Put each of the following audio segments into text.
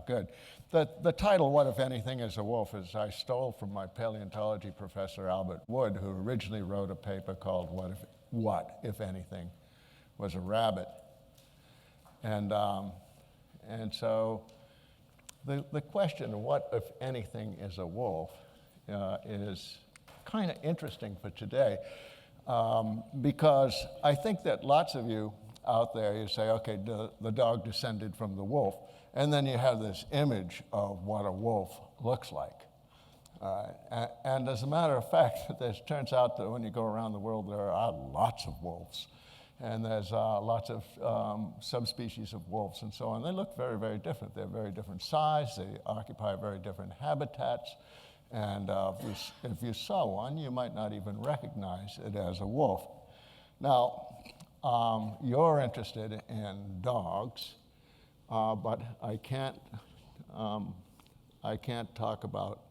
good. The title, What If Anything is a Wolf, is I stole from my paleontology professor, Albert Wood, who originally wrote a paper called What If Anything was a Rabbit. And so the question of what if anything is a wolf is kind of interesting for today, because I think that lots of you out there, you say, okay, the dog descended from the wolf, and then you have this image of what a wolf looks like. And as a matter of fact, it turns out that when you go around the world, there are lots of wolves. And there's lots of subspecies of wolves and so on. They look very, very different. They're very different size. They occupy very different habitats. And if you saw one, you might not even recognize it as a wolf. Now, you're interested in dogs, but I can't talk about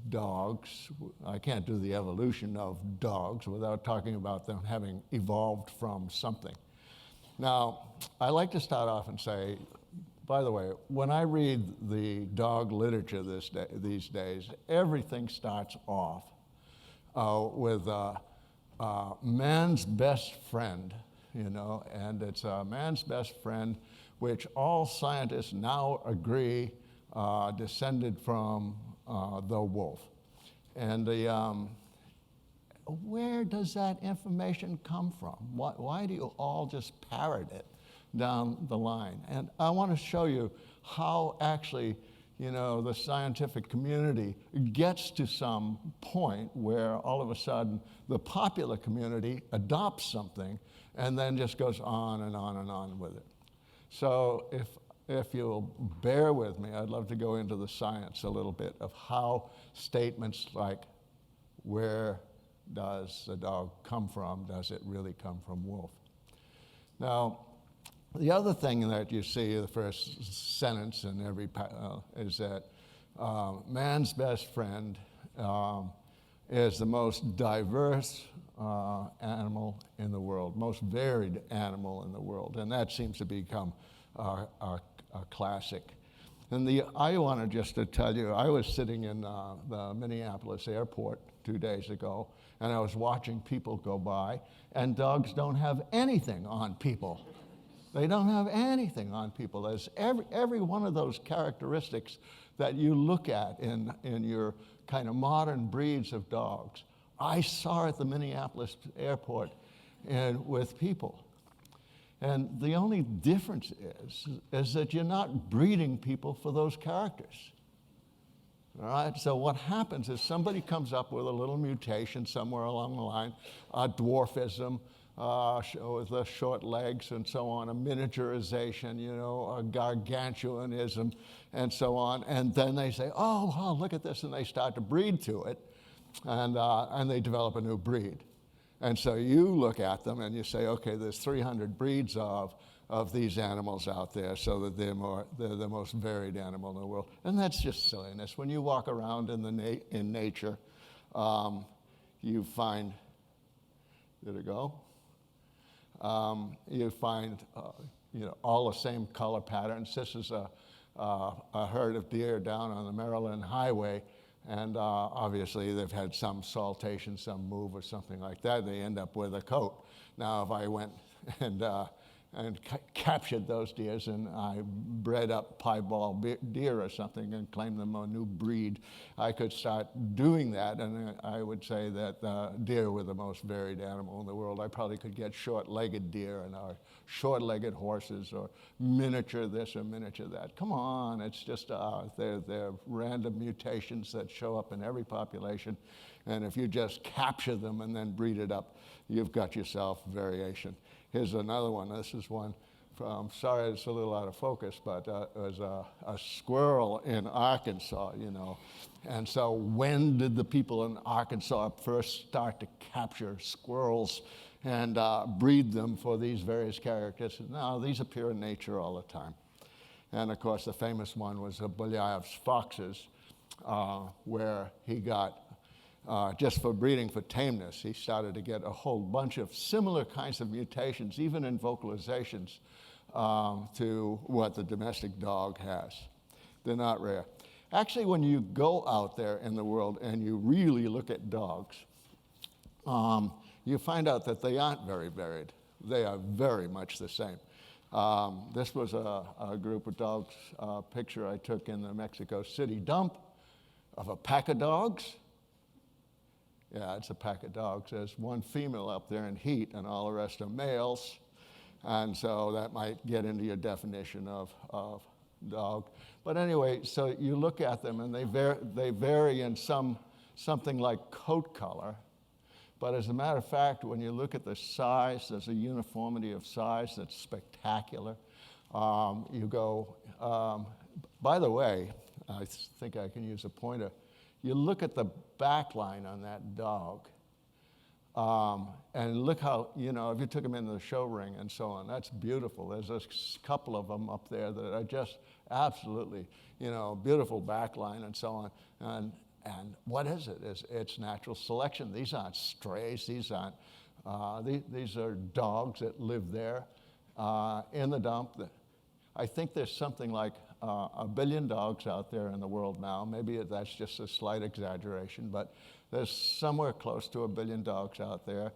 dogs. I can't do the evolution of dogs without talking about them having evolved from something. Now, I like to start off and say, by the way, when I read the dog literature these days, everything starts off with man's best friend, and it's man's best friend, which all scientists now agree descended from the wolf. And where does that information come from? Why do you all just parrot it down the line? And I want to show you how actually, the scientific community gets to some point where all of a sudden the popular community adopts something and then just goes on and on and on with it. So if you'll bear with me, I'd love to go into the science a little bit of how statements like, where does the dog come from? Does it really come from wolf? Now, the other thing that you see, the first sentence in every is that man's best friend is the most diverse animal in the world, most varied animal in the world, and that seems to become a classic. And I wanted just to tell you, I was sitting in the Minneapolis airport 2 days ago, and I was watching people go by, and dogs don't have anything on people. They don't have anything on people. There's every one of those characteristics that you look at in your kind of modern breeds of dogs, I saw at the Minneapolis airport and with people. And the only difference is that you're not breeding people for those characters. All right, so what happens is somebody comes up with a little mutation somewhere along the line, dwarfism, with the short legs and so on, a miniaturization, a gargantuanism and so on. And then they say, oh, look at this, and they start to breed to it, and they develop a new breed. And so you look at them and you say, okay, there's 300 breeds of these animals out there, so that they're the most varied animal in the world. And that's just silliness. When you walk around in nature, you find, did it go? You find all the same color patterns. This is a herd of deer down on the Maryland highway, and obviously they've had some saltation, some move or something like that. They end up with a coat. Now, if I went and captured those deers and I bred up piebald deer or something and claimed them a new breed, I could start doing that, and I would say that deer were the most varied animal in the world. I probably could get short-legged deer and short-legged horses, or miniature this or miniature that. Come on, it's just they're random mutations that show up in every population, and if you just capture them and then breed it up, you've got yourself variation. Here's another one. This is one from, sorry it's a little out of focus, but it was a squirrel in Arkansas, And so when did the people in Arkansas first start to capture squirrels and breed them for these various characters? No, these appear in nature all the time. And of course, the famous one was Beliav's foxes, where he got just for breeding for tameness, he started to get a whole bunch of similar kinds of mutations, even in vocalizations, to what the domestic dog has. They're not rare. Actually, when you go out there in the world and you really look at dogs, you find out that they aren't very varied. They are very much the same. This was a group of dogs, picture I took in the Mexico City dump of a pack of dogs. Yeah, it's a pack of dogs. There's one female up there in heat, and all the rest are males. And so that might get into your definition of dog. But anyway, so you look at them, and they vary in something like coat color. But as a matter of fact, when you look at the size, there's a uniformity of size that's spectacular. You go, by the way, I think I can use a pointer. You look at the back line on that dog, and look how, if you took him into the show ring and so on, that's beautiful. There's a couple of them up there that are just absolutely, beautiful back line and so on. And what is it? It's natural selection. These aren't strays. These are dogs that live there in the dump. I think there's something like 1 billion dogs out there in the world now. Maybe that's just a slight exaggeration, but there's somewhere close to 1 billion dogs out there.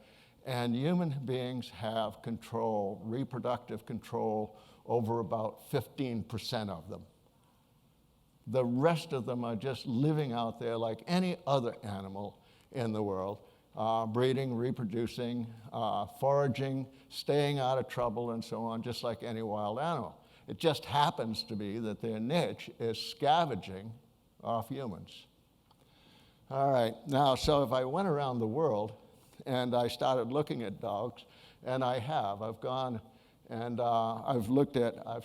And human beings have control, reproductive control, over about 15% of them. The rest of them are just living out there like any other animal in the world, breeding, reproducing, foraging, staying out of trouble, and so on, just like any wild animal. It just happens to be that their niche is scavenging off humans. All right, now, so if I went around the world and I started looking at dogs, and I've gone and I've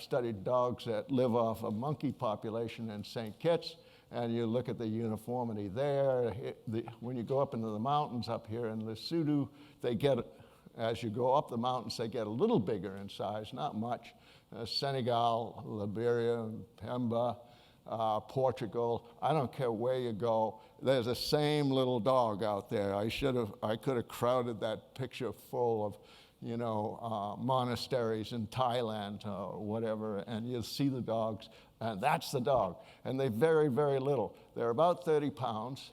studied dogs that live off a monkey population in St. Kitts, and you look at the uniformity there. When you go up into the mountains up here in Lesotho, as you go up the mountains, they get a little bigger in size, not much. Senegal, Liberia, Pemba, Portugal, I don't care where you go, there's the same little dog out there. I could have crowded that picture full of monasteries in Thailand or whatever, and you'll see the dogs, and that's the dog. And they vary very little. They're about 30 pounds,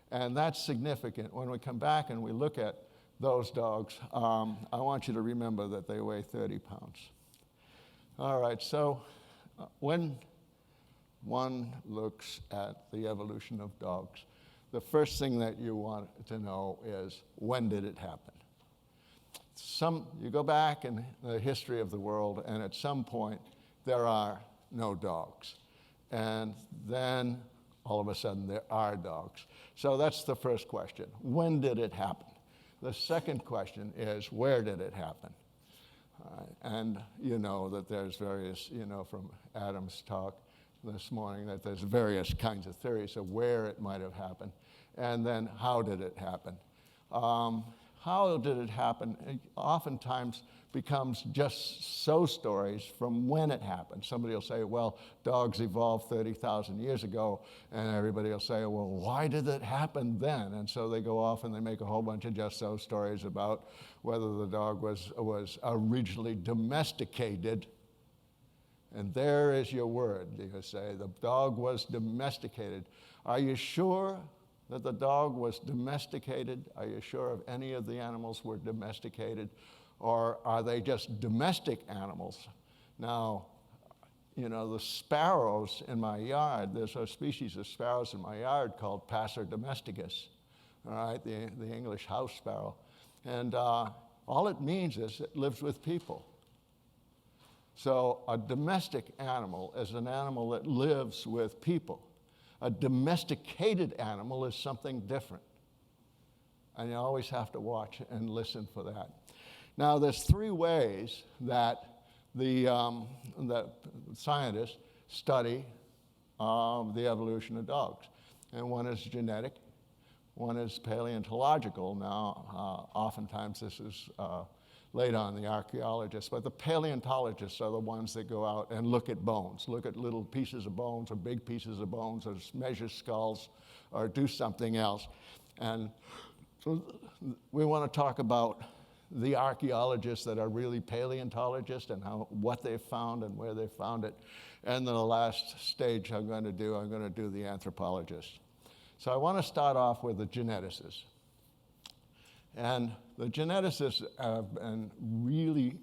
and that's significant. When we come back and we look at those dogs, I want you to remember that they weigh 30 pounds. All right, so when one looks at the evolution of dogs, the first thing that you want to know is, when did it happen? You go back in the history of the world, and at some point, there are no dogs. And then, all of a sudden, there are dogs. So that's the first question. When did it happen? The second question is, where did it happen? And you know that there's various, from Adam's talk this morning, that there's various kinds of theories of where it might have happened. And then, how did it happen? How did it happen? It oftentimes becomes just so stories from when it happened. Somebody will say, well, dogs evolved 30,000 years ago, and everybody will say, well, why did it happen then? And so they go off and they make a whole bunch of just so stories about whether the dog was originally domesticated. And there is your word, you say, the dog was domesticated. Are you sure that the dog was domesticated? Are you sure if any of the animals were domesticated? Or are they just domestic animals? Now, the sparrows in my yard, there's a species of sparrows in my yard called Passer domesticus, all right, the English house sparrow. And all it means is it lives with people. So a domestic animal is an animal that lives with people. A domesticated animal is something different. And you always have to watch and listen for that. Now, there's 3 ways that that scientists study the evolution of dogs. And one is genetic, one is paleontological. Now, oftentimes this is laid on the archaeologists, but the paleontologists are the ones that go out and look at bones, look at little pieces of bones or big pieces of bones, or measure skulls, or do something else. And so we want to talk about the archaeologists that are really paleontologists and what they found and where they found it. And the last stage I'm going to do the anthropologists. So I want to start off with the geneticists. And the geneticists have been really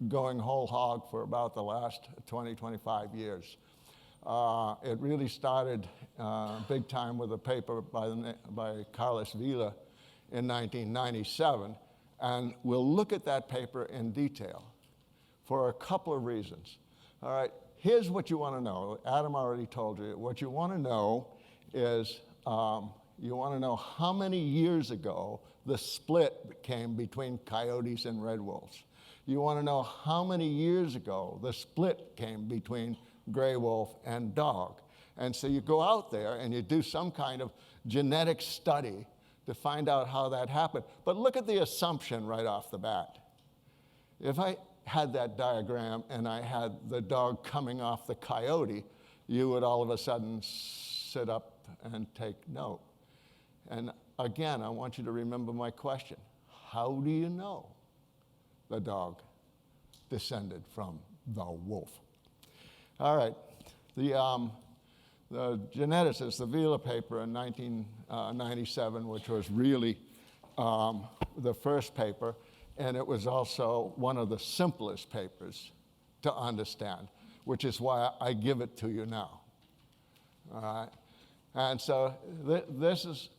going whole hog for about the last 20, 25 years. It really started big time with a paper by Carlos Vila in 1997. And we'll look at that paper in detail for a couple of reasons. All right, here's what you want to know. Adam already told you. What you want to know is you want to know how many years ago the split came between coyotes and red wolves. You want to know how many years ago the split came between gray wolf and dog. And so you go out there and you do some kind of genetic study to find out how that happened. But look at the assumption right off the bat. If I had that diagram and I had the dog coming off the coyote, you would all of a sudden sit up and take note. And again, I want you to remember my question. How do you know the dog descended from the wolf? All right, the geneticists, the Vila paper in 1997, which was really the first paper, and it was also one of the simplest papers to understand, which is why I give it to you now. All right, and so this is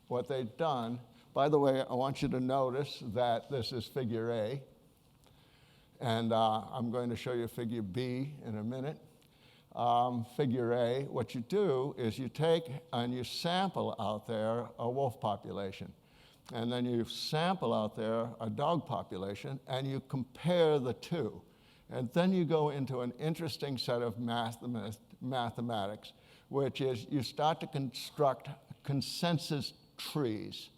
what they've done. By the way, I want you to notice that this is figure A, and I'm going to show you figure B in a minute. Figure A, what you do is you take and you sample out there a wolf population, and then you sample out there a dog population, and you compare the two. And then you go into an interesting set of mathematics, which is you start to construct consensus trees.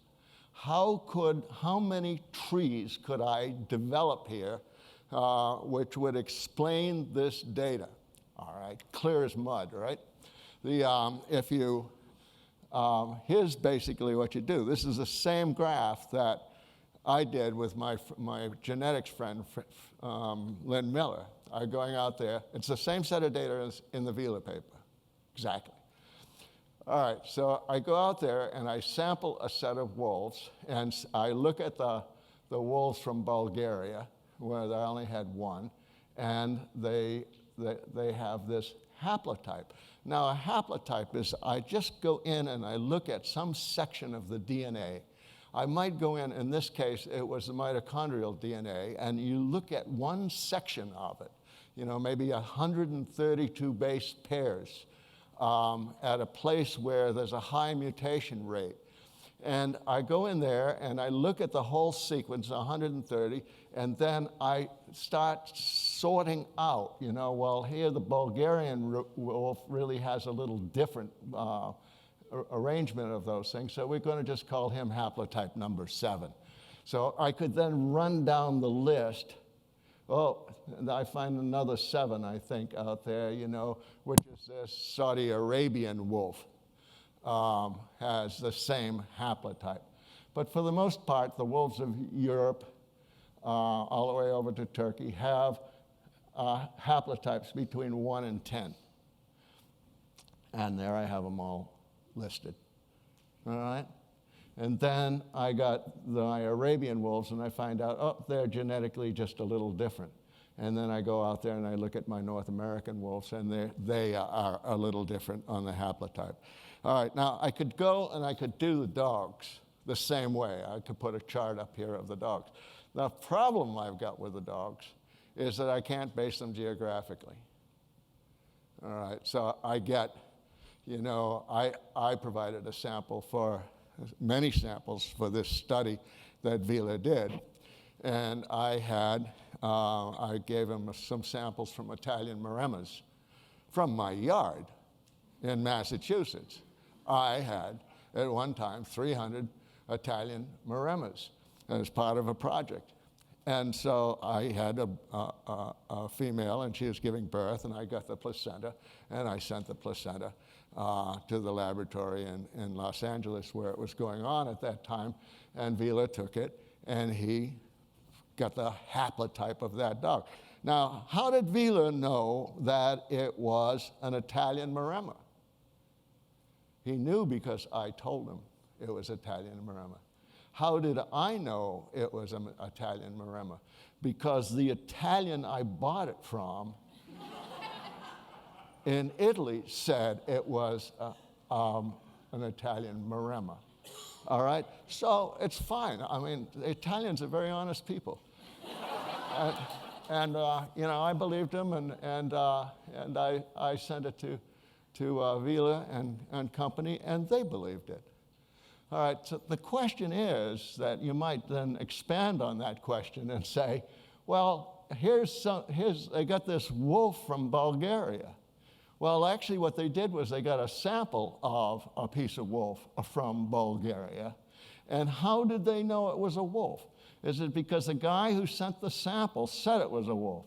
How many trees could I develop here which would explain this data? All right, clear as mud, right? Here's basically what you do. This is the same graph that I did with my genetics friend, Lynn Miller. I'm going out there. It's the same set of data as in the Vila paper, exactly. All right, so I go out there and I sample a set of wolves, and I look at the wolves from Bulgaria, where I only had one, and they have this haplotype. Now, a haplotype is I just go in and I look at some section of the DNA. I might go in this case, it was the mitochondrial DNA, and you look at one section of it, maybe 132 base pairs at a place where there's a high mutation rate. And I go in there and I look at the whole sequence, 130, and then I start sorting out, well, here the Bulgarian wolf really has a little different arrangement of those things, so we're going to just call him haplotype number 7. So I could then run down the list. Oh, I find another 7, I think, out there, which is this Saudi Arabian wolf. Has the same haplotype. But for the most part, the wolves of Europe, all the way over to Turkey, have haplotypes between 1 and 10. And there I have them all listed. All right? And then I got my Arabian wolves, and I find out, they're genetically just a little different. And then I go out there and I look at my North American wolves, and they are a little different on the haplotype. All right, now I could go and I could do the dogs the same way. I could put a chart up here of the dogs. The problem I've got with the dogs is that I can't base them geographically. All right, so I get, I provided a sample many samples for this study that Vila did. And I gave him some samples from Italian Maremas from my yard in Massachusetts. I had, at one time, 300 Italian Maremas as part of a project. And so I had a female, and she was giving birth, and I got the placenta, and I sent the placenta to the laboratory in Los Angeles where it was going on at that time, and Vila took it, and he got the haplotype of that dog. Now, how did Wheeler know that it was an Italian Maremma? He knew because I told him it was Italian Maremma. How did I know it was an Italian Maremma? Because the Italian I bought it from in Italy said it was an Italian Maremma. All right? So it's fine. I mean, the Italians are very honest people. And I believed him, and I sent it to Wheeler and company, and they believed it. All right, so the question is that you might then expand on that question and say, well, they got this wolf from Bulgaria. Well, actually what they did was they got a sample of a piece of wolf from Bulgaria. And how did they know it was a wolf? Is it because the guy who sent the sample said it was a wolf?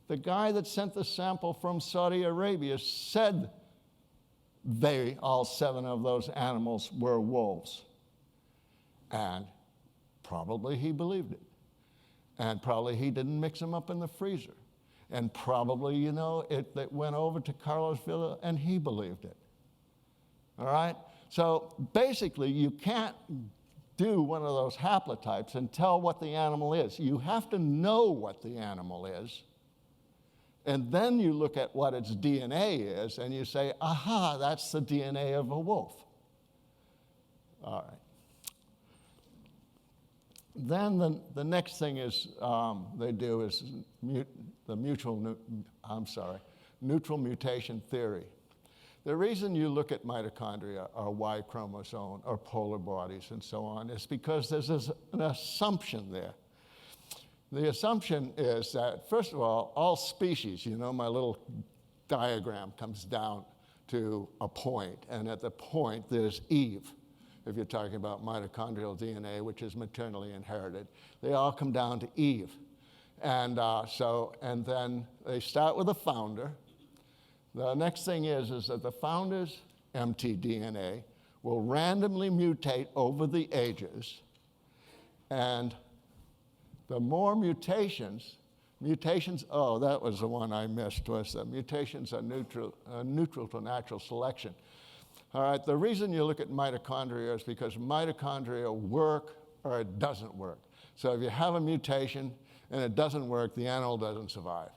The guy that sent the sample from Saudi Arabia said all 7 of those animals were wolves. And probably he believed it. And probably he didn't mix them up in the freezer. And probably, it went over to Carlos Villa and he believed it. All right? So basically, you can't do one of those haplotypes and tell what the animal is. You have to know what the animal is. And then you look at what its DNA is and you say, aha, that's the DNA of a wolf. All right. Then the next thing is they do is neutral mutation theory. The reason you look at mitochondria or Y chromosome or polar bodies and so on is because there's an assumption there. The assumption is that, first of all species, my little diagram comes down to a point, and at the point there's Eve. If you're talking about mitochondrial DNA, which is maternally inherited, they all come down to Eve. And then they start with a founder. The next thing is that the founder's mtDNA will randomly mutate over the ages, and the more mutations, oh, that was the one I missed, was that mutations are neutral to natural selection. All right, the reason you look at mitochondria is because mitochondria work or it doesn't work. So if you have a mutation and it doesn't work, the animal doesn't survive.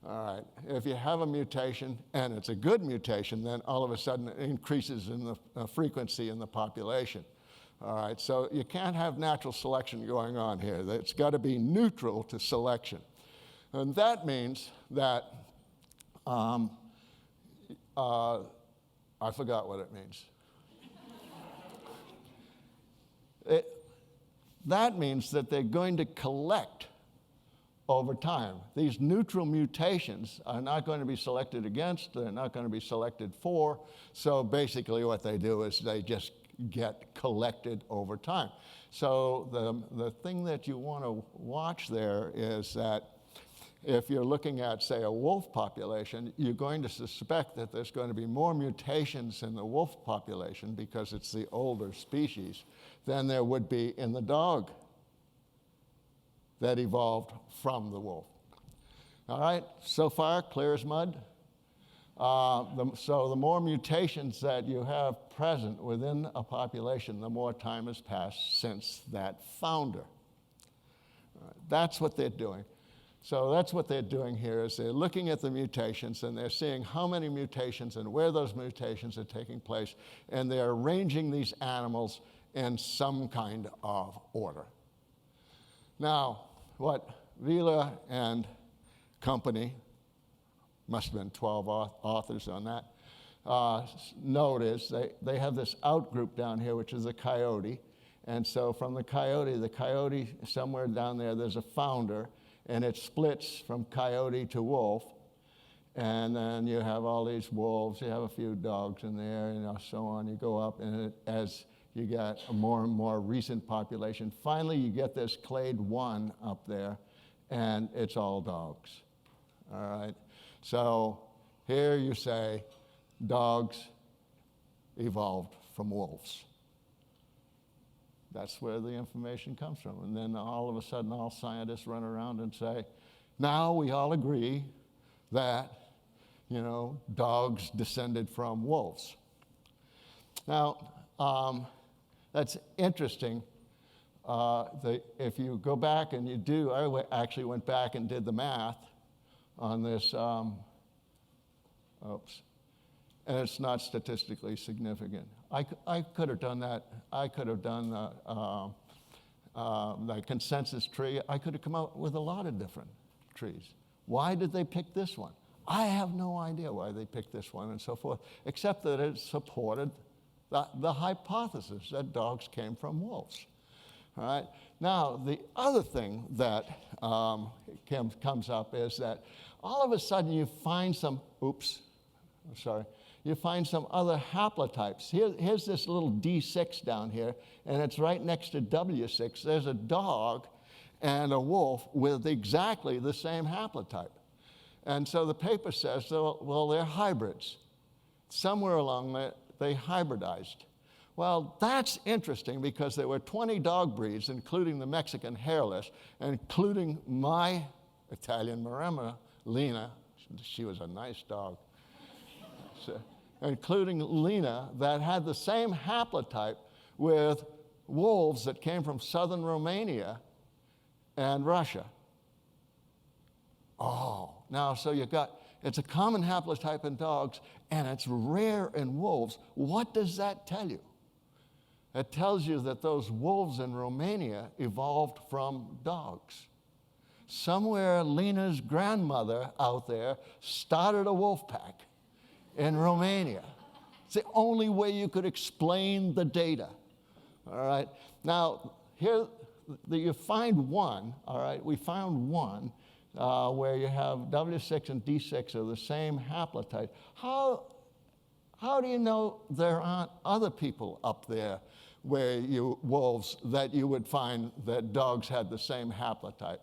All right, if you have a mutation and it's a good mutation, then all of a sudden it increases in the frequency in the population. All right, so you can't have natural selection going on here. It's got to be neutral to selection. And that means that I forgot what it means. That means that they're going to collect over time. These neutral mutations are not going to be selected against, they're not going to be selected for, so basically what they do is they just get collected over time. So the thing that you want to watch there is that if you're looking at, say, a wolf population, you're going to suspect that there's going to be more mutations in the wolf population because it's the older species than there would be in the dog that evolved from the wolf. All right, so far, clear as mud. So the more mutations that you have present within a population, the more time has passed since that founder. That's what they're doing. So that's what they're doing here is they're looking at the mutations and they're seeing how many mutations and where those mutations are taking place, and they're arranging these animals in some kind of order. Now, what Wheeler and company, must have been 12 authors on that, note is they have this outgroup down here, which is a coyote. And so from the coyote, somewhere down there, there's a founder, and it splits from coyote to wolf. And then you have all these wolves, you have a few dogs in there, so on. You go up, and as you get a more and more recent population, finally you get this clade 1 up there, and it's all dogs. All right? So here you say dogs evolved from wolves. That's where the information comes from. And then all of a sudden, all scientists run around and say, now we all agree that, dogs descended from wolves. Now, that's interesting. If you go back and I actually went back and did the math on this, and it's not statistically significant. I could have done that. I could have done the consensus tree. I could have come out with a lot of different trees. Why did they pick this one? I have no idea why they picked this one and so forth, except that it supported the hypothesis that dogs came from wolves. All right. Now, the other thing that comes up is that all of a sudden you find you find some other haplotypes. Here's this little D6 down here, and it's right next to W6. There's a dog and a wolf with exactly the same haplotype. And so the paper says, well, they're hybrids. Somewhere along there, they hybridized. Well, that's interesting because there were 20 dog breeds, including the Mexican hairless, including my Italian Maremma, Lena. She was a nice dog. So, including Lena, that had the same haplotype with wolves that came from southern Romania and Russia. Now, so it's a common haplotype in dogs, and it's rare in wolves. What does that tell you? It tells you that those wolves in Romania evolved from dogs. Somewhere Lena's grandmother out there started a wolf pack in Romania. It's the only way you could explain the data. All right. Now, here you find one, all right, we found one where you have W6 and D6 are the same haplotype. How do you know there aren't other people up there where wolves that you would find that dogs had the same haplotype?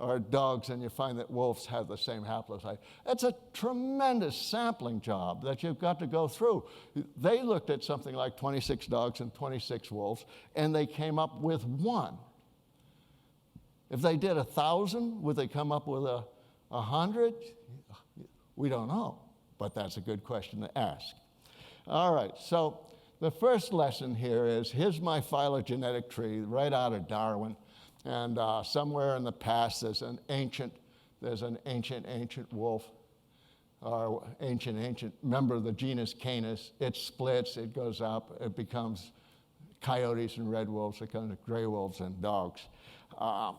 Or dogs and you find that wolves have the same haplotype. It's a tremendous sampling job that you've got to go through. They looked at something like 26 dogs and 26 wolves, and they came up with one. If they did 1,000, would they come up with 100? We don't know, but that's a good question to ask. All right, so the first lesson here is, here's my phylogenetic tree right out of Darwin. And somewhere in the past, there's an ancient wolf, or ancient member of the genus Canis. It splits, it goes up, it becomes coyotes and red wolves, it becomes gray wolves and dogs.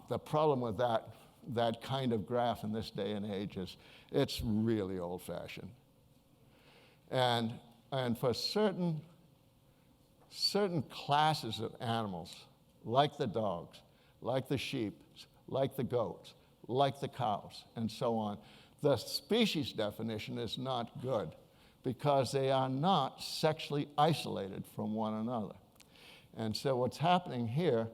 The problem with that kind of graph in this day and age is it's really old-fashioned. And for certain classes of animals, like the dogs, like the sheep, like the goats, like the cows, and so on, the species definition is not good because they are not sexually isolated from one another. And so what's happening here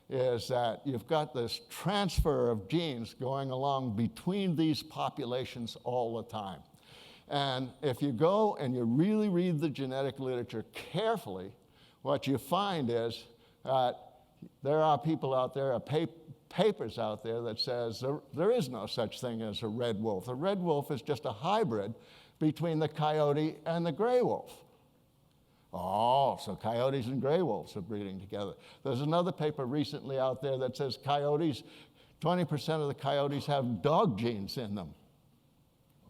is that you've got this transfer of genes going along between these populations all the time. And if you go and you really read the genetic literature carefully, what you find is that there are people out there, papers out there that says there is no such thing as a red wolf. The red wolf is just a hybrid between the coyote and the gray wolf. Oh, so coyotes and gray wolves are breeding together. There's another paper recently out there that says 20% of the coyotes have dog genes in them.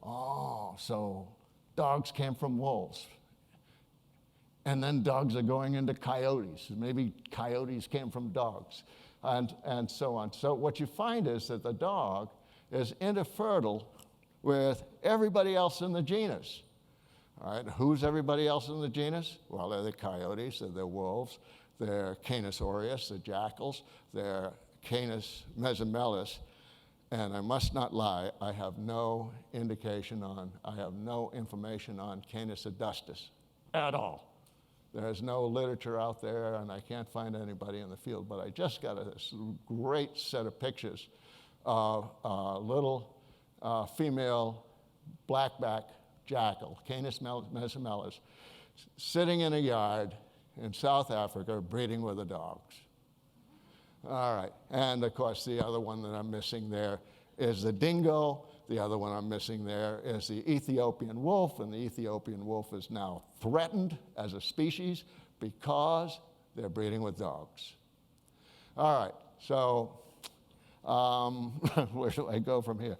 Oh, so dogs came from wolves. And then dogs are going into coyotes. Maybe coyotes came from dogs, and so on. So what you find is that the dog is interfertile with everybody else in the genus. All right, who's everybody else in the genus? Well, they're the coyotes, they're the wolves, they're Canis aureus, the jackals, they're Canis mesomelis, and I must not lie, I have no information on Canis adustus at all. There's no literature out there, and I can't find anybody in the field, but I just got this great set of pictures of a little female blackback jackal, Canis mesomelis, sitting in a yard in South Africa are breeding with the dogs. All right, and of course the other one that I'm missing there is the dingo. The other one I'm missing there is the Ethiopian wolf, and the Ethiopian wolf is now threatened as a species because they're breeding with dogs. All right, so where do I go from here?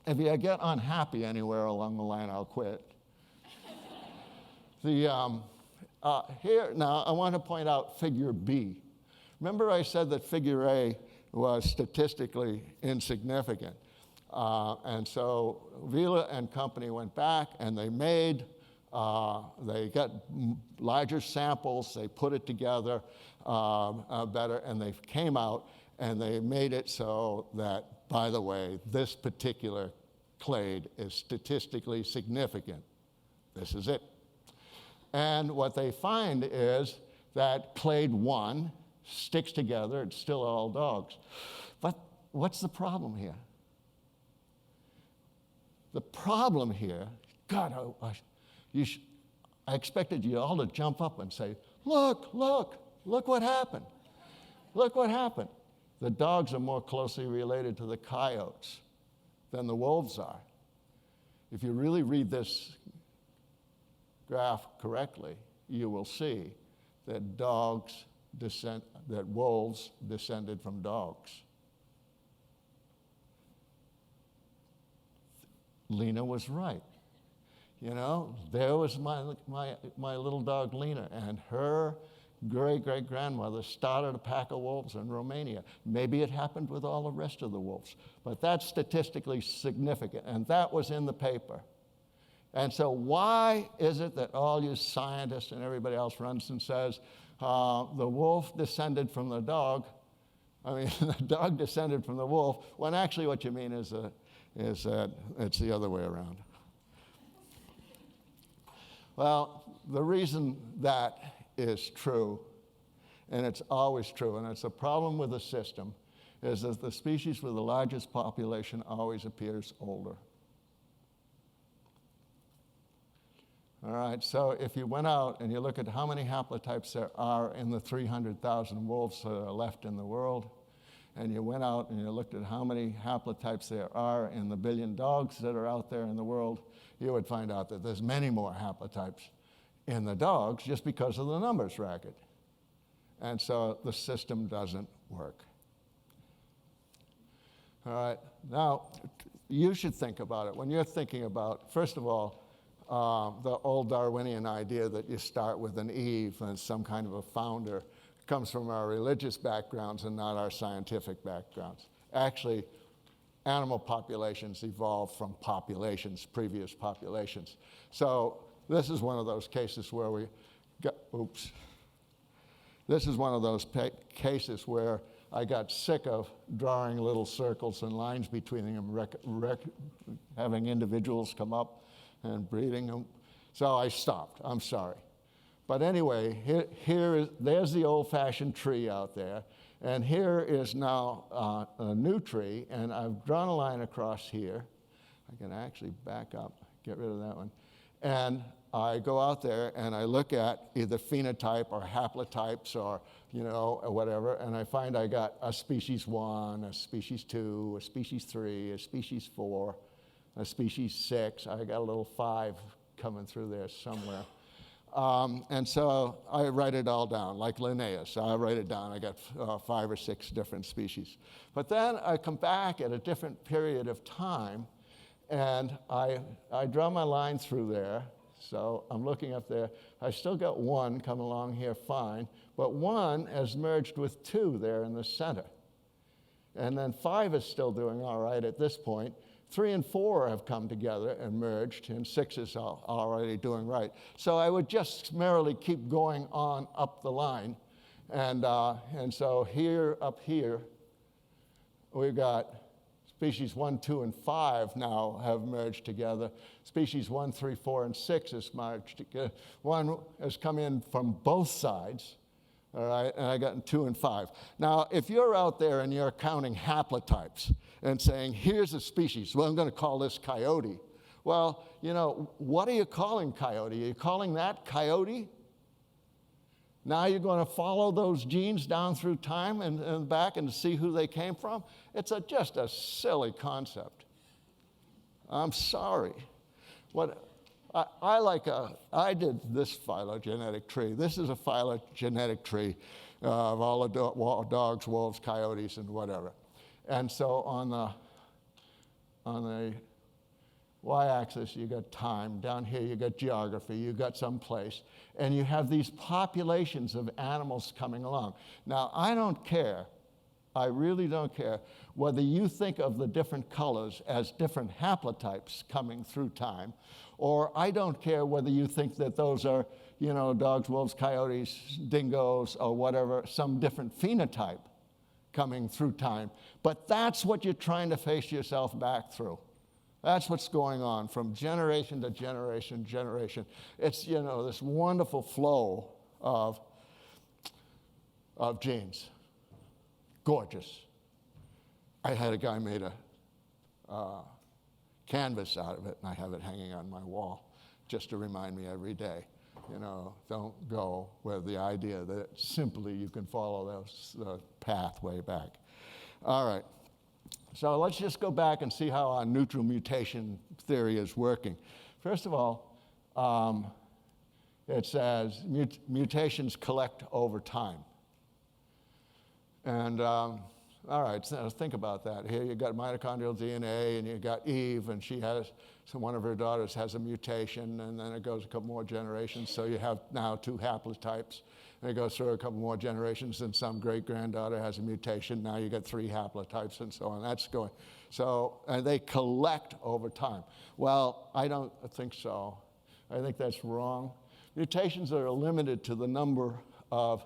If you get unhappy anywhere along the line, I'll quit. Here, now I want to point out figure B. Remember I said that figure A was statistically insignificant. And so Vila and company went back and they got larger samples, they put it together better, and they came out and they made it so that, by the way, this particular clade is statistically significant. This is it. And what they find is that clade 1 sticks together, it's still all dogs. But what's the problem here? The problem here, God, I expected you all to jump up and say, look what happened. Look what happened. The dogs are more closely related to the coyotes than the wolves are. If you really read this graph correctly, you will see that wolves descended from dogs. Lena was right. You know, there was my little dog Lena, and her great-great-grandmother started a pack of wolves in Romania. Maybe it happened with all the rest of the wolves, but that's statistically significant, and that was in the paper. And so why is it that all you scientists and everybody else runs and says, the wolf descended from the dog, the dog descended from the wolf, when actually what you mean is that it's the other way around? Well, the reason that is true, and it's always true, and it's a problem with the system, is that the species with the largest population always appears older. All right, so if you went out and you look at how many haplotypes there are in the 300,000 wolves that are left in the world, and you went out and you looked at how many haplotypes there are in the billion dogs that are out there in the world, you would find out that there's many more haplotypes in the dogs just because of the numbers racket. And so the system doesn't work. All right, now you should think about it. When you're thinking about, first of all, the old Darwinian idea that you start with an Eve and some kind of a founder comes from our religious backgrounds and not our scientific backgrounds. Actually, animal populations evolved from populations, previous populations. So this is one of those cases where we got, This is one of those cases where I got sick of drawing little circles and lines between them, having individuals come up and breeding them. So I stopped, I'm sorry. But anyway, there's the old-fashioned tree out there, and here is now a new tree, and I've drawn a line across here. I can actually back up, get rid of that one. And I go out there and I look at either phenotype or haplotypes or, or whatever, and I find I got a species 1, a species 2, a species 3, a species 4, a species 6. I got a little 5 coming through there somewhere. And so I write it all down, like Linnaeus. I write it down. I got 5 or 6 different species. But then I come back at a different period of time, and I draw my line through there. So I'm looking up there. I still got 1 coming along here fine, but 1 has merged with 2 there in the center. And then 5 is still doing all right at this point. 3 and 4 have come together and merged, and 6 is already doing right. So I would just merrily keep going on up the line. And so here, up here, we've got species 1, 2, and 5 now have merged together. Species 1, 3, 4, and 6 has merged together. 1 has come in from both sides, all right, and I got 2 and 5. Now, if you're out there and you're counting haplotypes and saying, here's a species, well, I'm going to call this coyote. Well, you know, what are you calling coyote? Are you calling that coyote? Now you're going to follow those genes down through time and back and see who they came from? It's just a silly concept. I'm sorry. What I did this phylogenetic tree. This is a phylogenetic tree of all the dogs, wolves, coyotes, and whatever. And so on the y-axis, you got time. Down here, you got geography. You got some place. And you have these populations of animals coming along. Now, I don't care. I really don't care whether you think of the different colors as different haplotypes coming through time, or I don't care whether you think that those are, you know, dogs, wolves, coyotes, dingoes, or whatever, some different phenotype coming through time. But that's what you're trying to face yourself back through. That's what's going on from generation to generation, generation. It's, you know, this wonderful flow of genes. Gorgeous. I had a guy made a canvas out of it, and I have it hanging on my wall just to remind me every day. You know, don't go with the idea that simply you can follow the pathway back. All right. So let's just go back and see how our neutral mutation theory is working. First of all, it says mutations collect over time. And all right, so think about that. Here you got mitochondrial DNA, and you got Eve, and she has, so one of her daughters has a mutation, and then it goes a couple more generations, so you have now 2 haplotypes. And it goes through a couple more generations, and some great-granddaughter has a mutation. Now you got 3 haplotypes, and so on. That's going. So, and they collect over time. Well, I don't think so. I think that's wrong. Mutations are limited to the number of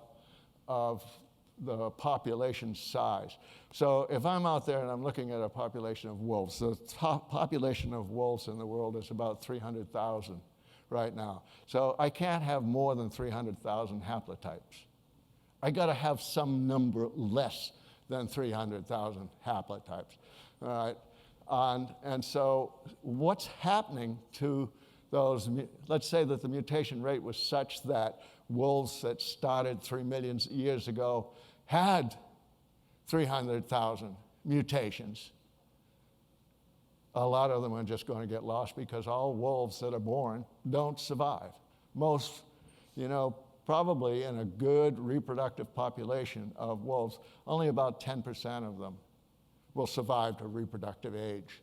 the population size. So if I'm out there and I'm looking at a population of wolves, the population of wolves in the world is about 300,000 right now. So I can't have more than 300,000 haplotypes. I got to have some number less than 300,000 haplotypes. All right. And so what's happening to those, let's say that the mutation rate was such that wolves that started 3 million years ago had 300,000 mutations. A lot of them are just going to get lost because all wolves that are born don't survive. Most, you know, probably in a good reproductive population of wolves, only about 10% of them will survive to reproductive age.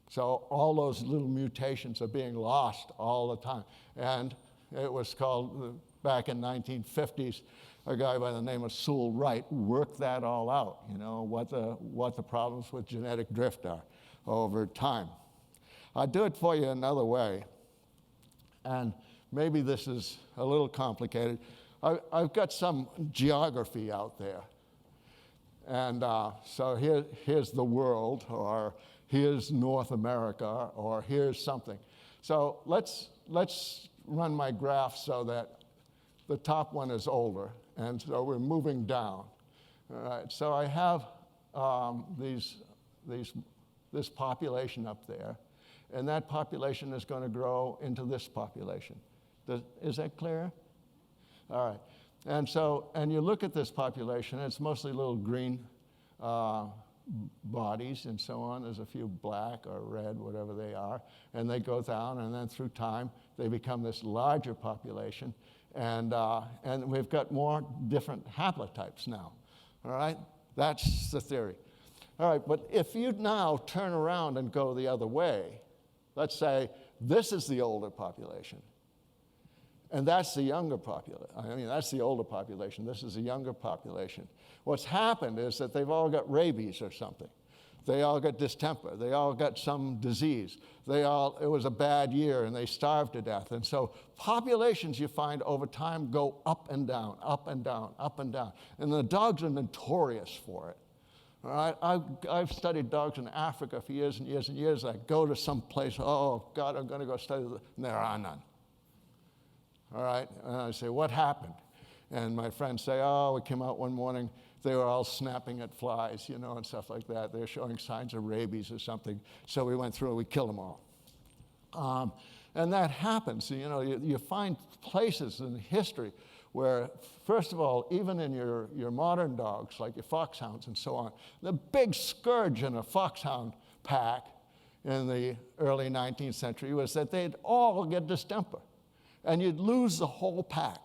So all those little mutations are being lost all the time. And it was called, back in 1950s, a guy by the name of Sewell Wright worked that all out, you know, what the problems with genetic drift are over time. I'll do it for you another way, and maybe this is a little complicated. I've got some geography out there, and so here's the world, or here's North America, or here's something. So let's run my graph so that the top one is older, and so we're moving down. All right, so I have this population up there, and that population is going to grow into this population. Is that clear? All right, and you look at this population, it's mostly little green bodies and so on. There's a few black or red, whatever they are, and they go down, and then through time, they become this larger population. And we've got more different haplotypes now, all right? That's the theory. All right, but if you now turn around and go the other way, let's say this is the older population, and that's the younger population. I mean, that's the older population. This is the younger population. What's happened is that they've all got rabies or something. They all got distemper. They all got some disease. It was a bad year, and they starved to death. And so populations, you find, over time go up and down, up and down, up and down. And the dogs are notorious for it. All right? I've studied dogs in Africa for years and years and years. I go to some place, oh, God, I'm going to go study them, and there are none. All right? And I say, what happened? And my friends say, oh, we came out one morning, they were all snapping at flies, you know, and stuff like that. They were showing signs of rabies or something. So we went through and we killed them all. And that happens. You know, you find places in history where, first of all, even in your modern dogs, like your foxhounds and so on, the big scourge in a foxhound pack in the early 19th century was that they'd all get distemper, and you'd lose the whole pack.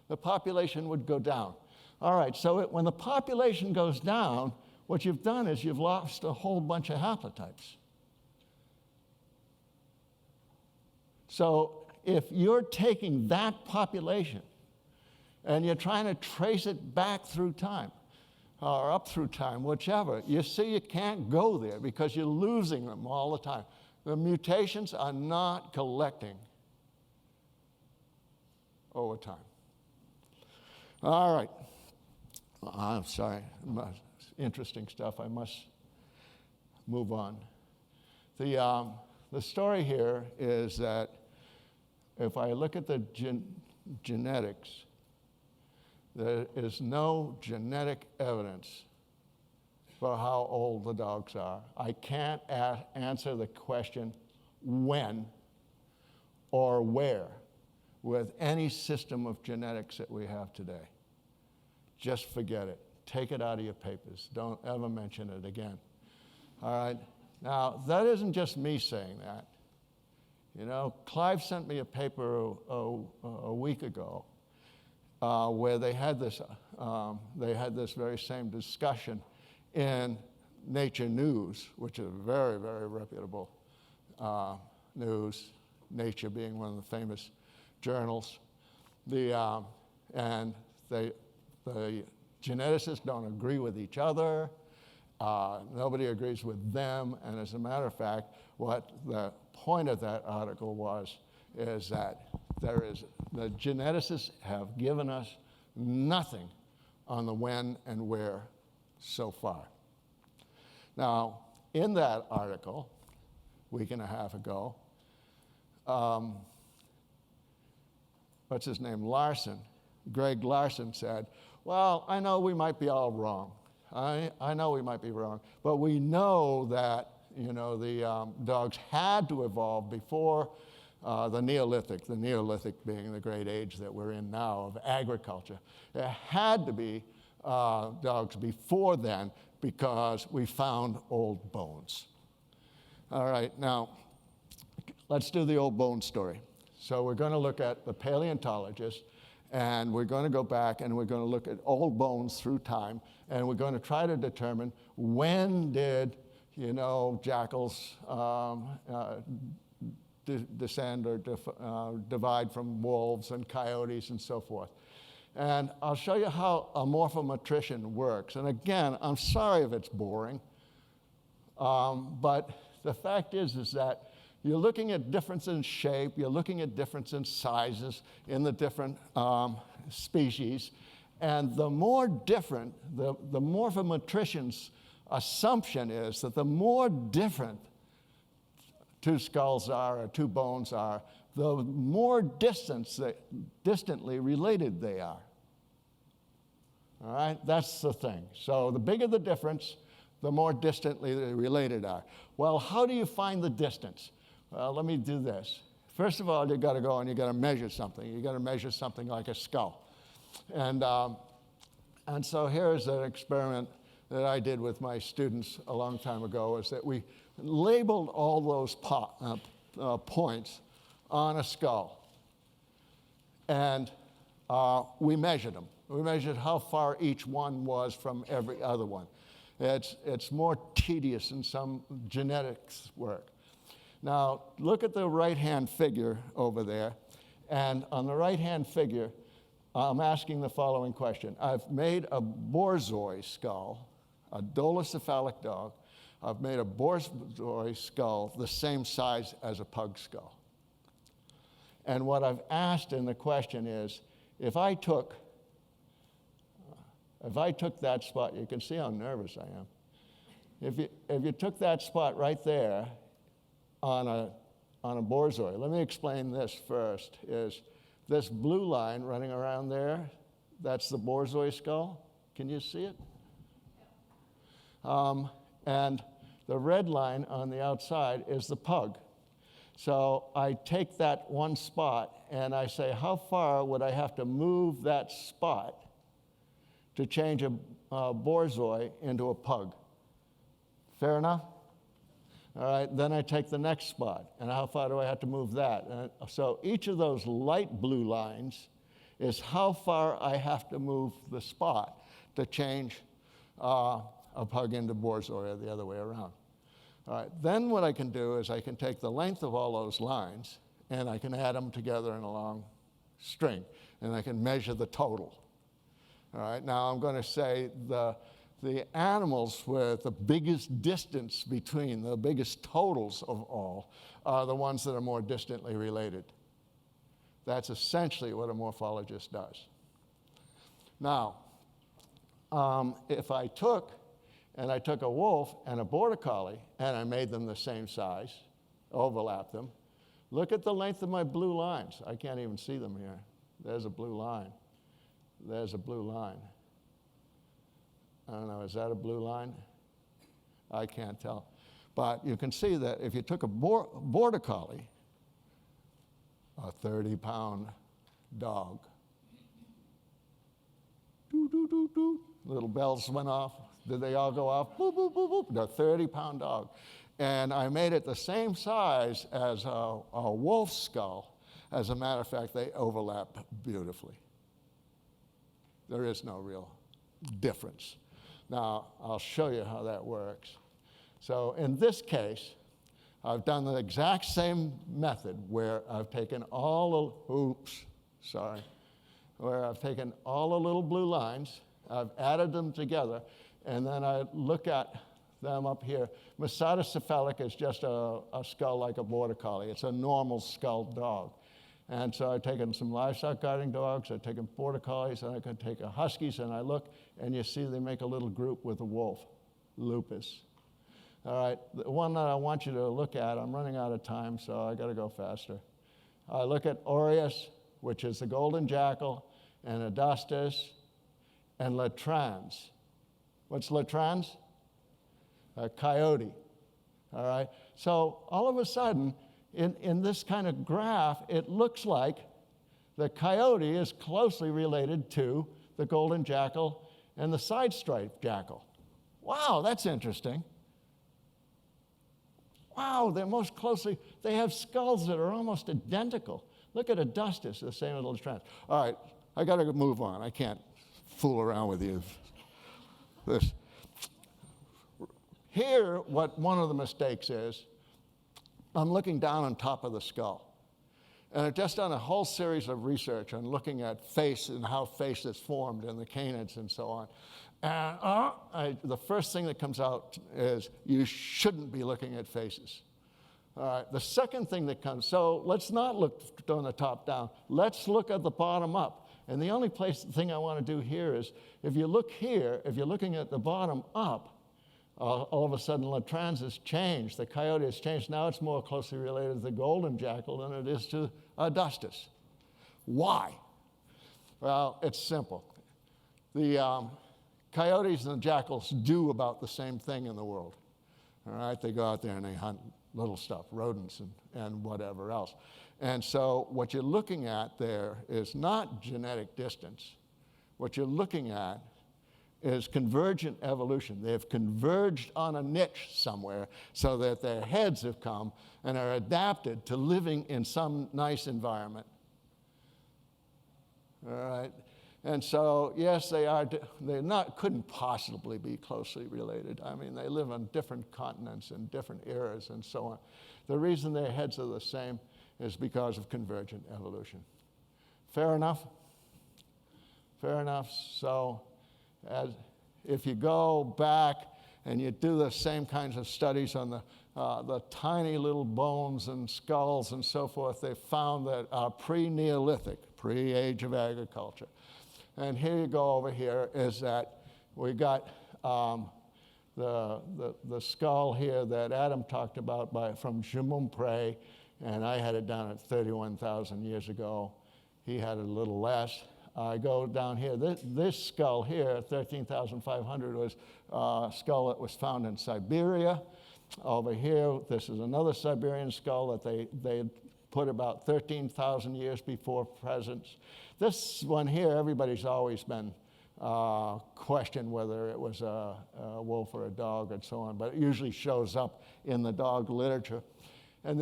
The population would go down. All right, so when the population goes down, what you've done is you've lost a whole bunch of haplotypes. So if you're taking that population and you're trying to trace it back through time, or up through time, whichever, you see you can't go there because you're losing them all the time. The mutations are not collecting over time. All right. I'm sorry. Interesting stuff. I must move on. The story here is that if I look at the genetics, there is no genetic evidence for how old the dogs are. I can't answer the question when or where with any system of genetics that we have today. Just forget it. Take it out of your papers. Don't ever mention it again. All right? Now, that isn't just me saying that. You know, Clive sent me a paper a week ago where they had this very same discussion in Nature News, which is very, very reputable news, Nature being one of the famous journals. And the geneticists don't agree with each other. Nobody agrees with them. And as a matter of fact, what the point of that article was is that the geneticists have given us nothing on the when and where so far. Now, in that article, a week and a half ago, what's his name, Greg Larson said, well, I know we might be all wrong. I know we might be wrong, but we know that, you know, the dogs had to evolve before the Neolithic being the great age that we're in now of agriculture. There had to be dogs before then because we found old bones. All right, now, let's do the old bone story. So we're going to look at the paleontologists, and we're going to go back and we're going to look at old bones through time, and we're going to try to determine when did, you know, jackals descend or divide from wolves and coyotes and so forth. And I'll show you how a morphometrician works. And again, I'm sorry if it's boring, but the fact is that you're looking at difference in shape, you're looking at difference in sizes in the different species, and the more different, the morphometrician's assumption is that the more different two skulls are or two bones are, the more distantly related they are. All right, that's the thing. So the bigger the difference, the more distantly they related are. Well, how do you find the distance? Well, let me do this. First of all, you got to go and you got to measure something. You got to measure something like a skull. And so here's an experiment that I did with my students a long time ago, is that we labeled all those points on a skull. And we measured them. We measured how far each one was from every other one. It's more tedious than some genetics work. Now, look at the right-hand figure over there. And on the right-hand figure, I'm asking the following question. I've made a borzoi skull, a dolichocephalic dog. I've made a borzoi skull the same size as a pug skull. And what I've asked in the question is, if I took that spot, you can see how nervous I am. If you took that spot right there on a borzoi, let me explain this first, is this blue line running around there, that's the borzoi skull. Can you see it? And the red line on the outside is the pug. So I take that one spot and I say, how far would I have to move that spot to change a borzoi into a pug? Fair enough? All right, then I take the next spot, and how far do I have to move that? And so each of those light blue lines is how far I have to move the spot to change a pug into borzoi or the other way around. All right, then what I can do is I can take the length of all those lines and I can add them together in a long string, and I can measure the total. All right, now I'm going to say the animals with the biggest distance between, the biggest totals of all, are the ones that are more distantly related. That's essentially what a morphologist does. Now, if I took a wolf and a border collie and I made them the same size, overlapped them, look at the length of my blue lines. I can't even see them here. There's a blue line. There's a blue line. I don't know, is that a blue line? I can't tell. But you can see that if you took a border collie, a 30-pound dog, doo, doo, doo, doo, little bells went off. Did they all go off? Boop, boop, boop, boop. The 30-pound dog. And I made it the same size as a wolf skull. As a matter of fact, they overlap beautifully. There is no real difference. Now, I'll show you how that works. So in this case, I've done the exact same method where I've taken all the little blue lines, I've added them together, and then I look at them up here. Mesatocephalic is just a skull like a border collie. It's a normal skull dog. And so I've taken some livestock guarding dogs, I've taken border collies, and I can take a huskies, and I look, and you see they make a little group with a wolf, lupus. All right, the one that I want you to look at, I'm running out of time, so I got to go faster. I look at aureus, which is the golden jackal, and adustus, and latrans. What's latrans? A coyote. All right, so all of a sudden, in this kind of graph, it looks like the coyote is closely related to the golden jackal and the side-striped jackal. Wow, that's interesting. Wow, they're most closely, they have skulls that are almost identical. Look at adustus, the same little trans. All right, I got to move on. I can't fool around with you. Here, what one of the mistakes is, I'm looking down on top of the skull. And I've just done a whole series of research on looking at face and how face is formed in the canids and so on. And the first thing that comes out is you shouldn't be looking at faces. All right, the second thing that comes, so let's not look on the top down. Let's look at the bottom up. And the only thing I want to do here is, if you look here, if you're looking at the bottom up, all of a sudden, latrans has changed. The coyote has changed. Now it's more closely related to the golden jackal than it is to adustus. Why? Well, it's simple. The coyotes and the jackals do about the same thing in the world. All right, they go out there and they hunt little stuff, rodents and whatever else. And so what you're looking at there is not genetic distance. What you're looking at is convergent evolution. They have converged on a niche somewhere so that their heads have come and are adapted to living in some nice environment. All right? And so, yes, couldn't possibly be closely related. I mean, they live on different continents and different eras and so on. The reason their heads are the same is because of convergent evolution. Fair enough? Fair enough. So, if you go back and you do the same kinds of studies on the tiny little bones and skulls and so forth, they found that pre-Neolithic, pre-age of agriculture. And here you go over here is that we got the skull here that Adam talked about from Jumumpré, and I had it down at 31,000 years ago. He had it a little less. I go down here. This skull here, 13,500, was a skull that was found in Siberia. Over here, this is another Siberian skull that they had put about 13,000 years before presence. This one here, everybody's always been questioned whether it was a wolf or a dog and so on, but it usually shows up in the dog literature. And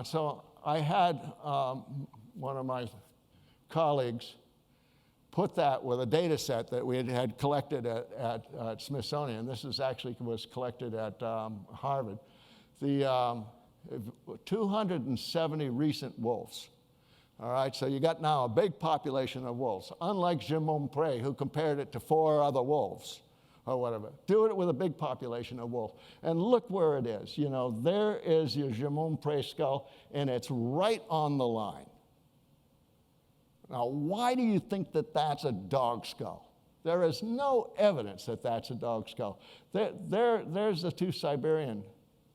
so I had one of my colleagues put that with a data set that we had collected at Smithsonian. This was collected at Harvard. The 270 recent wolves. All right, so you got now a big population of wolves. Unlike Jérôme Pré, who compared it to 4 other wolves or whatever. Do it with a big population of wolves. And look where it is. You know, there is your Jérôme Pré skull, and it's right on the line. Now, why do you think that that's a dog skull? There is no evidence that that's a dog skull. There's the 2 Siberian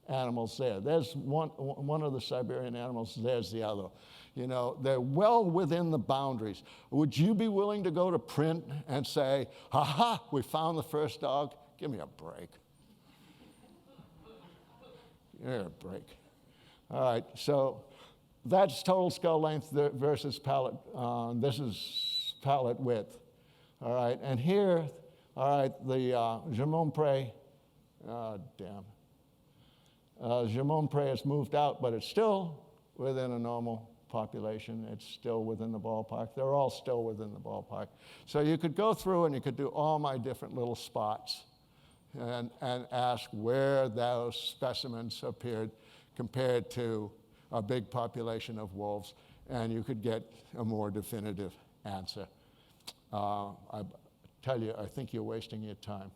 animals there. There's one of the Siberian animals, there's the other. You know, they're well within the boundaries. Would you be willing to go to print and say, ha, we found the first dog? Give me a break. Give me a break. All right, so that's total skull length versus palate. This is palate width. All right, and here, all right, the Jérôme Pré, Jérôme Pré has moved out, but it's still within a normal population. It's still within the ballpark. They're all still within the ballpark. So you could go through and you could do all my different little spots and ask where those specimens appeared compared to a big population of wolves, and you could get a more definitive answer. I tell you, I think you're wasting your time.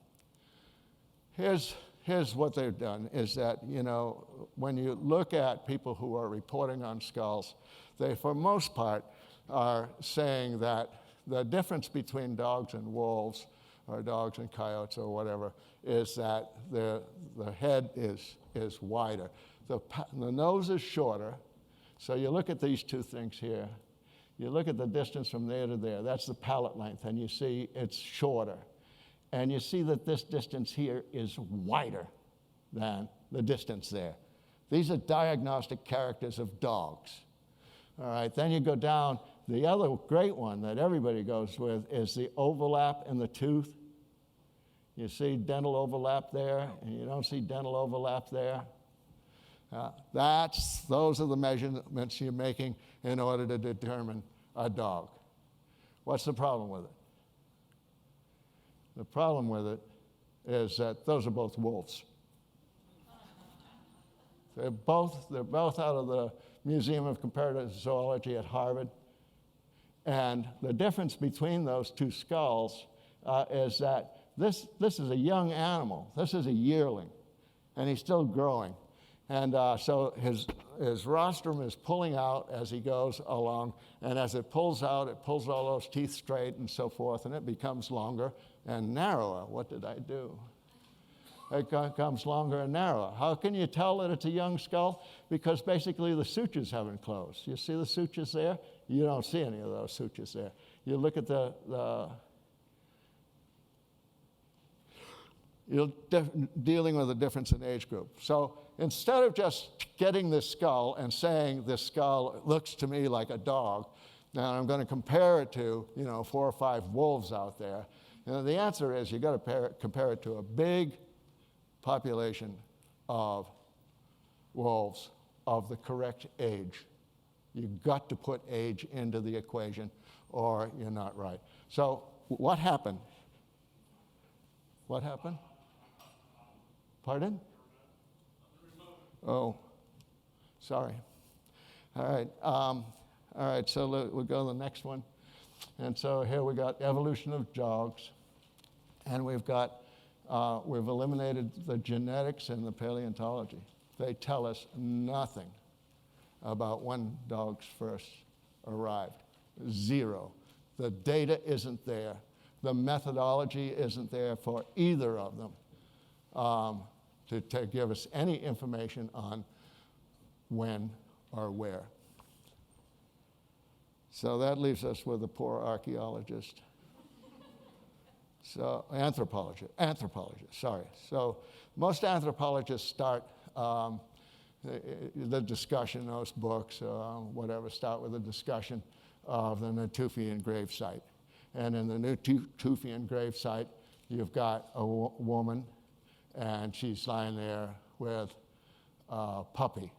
Here's what they've done, is that, you know, when you look at people who are reporting on skulls, they, for most part, are saying that the difference between dogs and wolves, or dogs and coyotes or whatever, is that the head is wider. The nose is shorter. So you look at these 2 things here. You look at the distance from there to there. That's the palate length, and you see it's shorter. And you see that this distance here is wider than the distance there. These are diagnostic characters of dogs. All right, then you go down. The other great one that everybody goes with is the overlap in the tooth. You see dental overlap there, and you don't see dental overlap there. Those are the measurements you're making in order to determine a dog. What's the problem with it? The problem with it is that those are both wolves. They're both out of the Museum of Comparative Zoology at Harvard. And the difference between those 2 skulls is that this is a young animal. This is a yearling, and he's still growing. And so his rostrum is pulling out as he goes along, and as it pulls out, it pulls all those teeth straight and so forth, and it becomes longer and narrower. What did I do? It becomes longer and narrower. How can you tell that it's a young skull? Because basically the sutures haven't closed. You see the sutures there? You don't see any of those sutures there. You look at you're dealing with a difference in age group. So instead of just getting this skull and saying this skull looks to me like a dog, now I'm going to compare it to, 4 or 5 wolves out there. The answer is you've got to compare it to a big population of wolves of the correct age. You've got to put age into the equation or you're not right. So what happened? What happened? Pardon? Oh, sorry. All right, so we'll go to the next one. And so here we got evolution of dogs, and we've eliminated the genetics and the paleontology. They tell us nothing about when dogs first arrived. 0. The data isn't there. The methodology isn't there for either of them to give us any information on when or where. So that leaves us with a poor archaeologist. So anthropologists, sorry. So most anthropologists start the discussion, those books, whatever, start with a discussion of the Natufian gravesite. And in the Natufian gravesite, you've got a woman, and she's lying there with a puppy.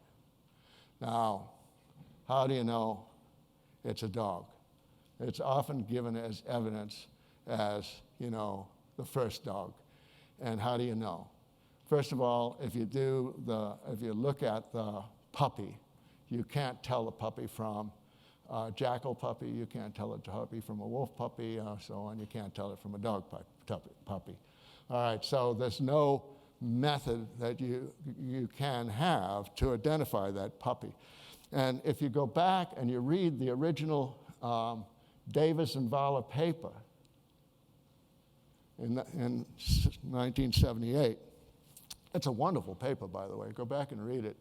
Now, how do you know it's a dog? It's often given as evidence as, the first dog. And how do you know? First of all, if you look at the puppy, you can't tell the puppy from a jackal puppy, you can't tell the puppy from a wolf puppy, so on. You can't tell it from a dog puppy. All right, so there's no method that you can have to identify that puppy. And if you go back and you read the original Davis and Vala paper in 1978, it's a wonderful paper, by the way. Go back and read it.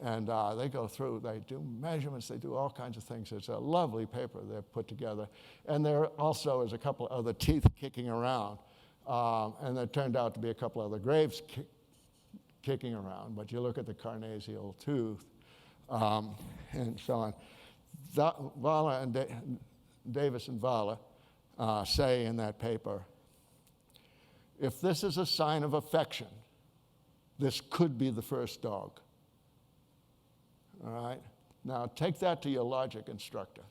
And they go through, they do measurements, they do all kinds of things. It's a lovely paper they've put together. And there also is a couple of other teeth kicking around. And there turned out to be a couple other graves kicking around. But you look at the carnasial tooth and so on. Vala and Davis and Vala say in that paper, if this is a sign of affection, this could be the first dog. All right? Now take that to your logic instructor.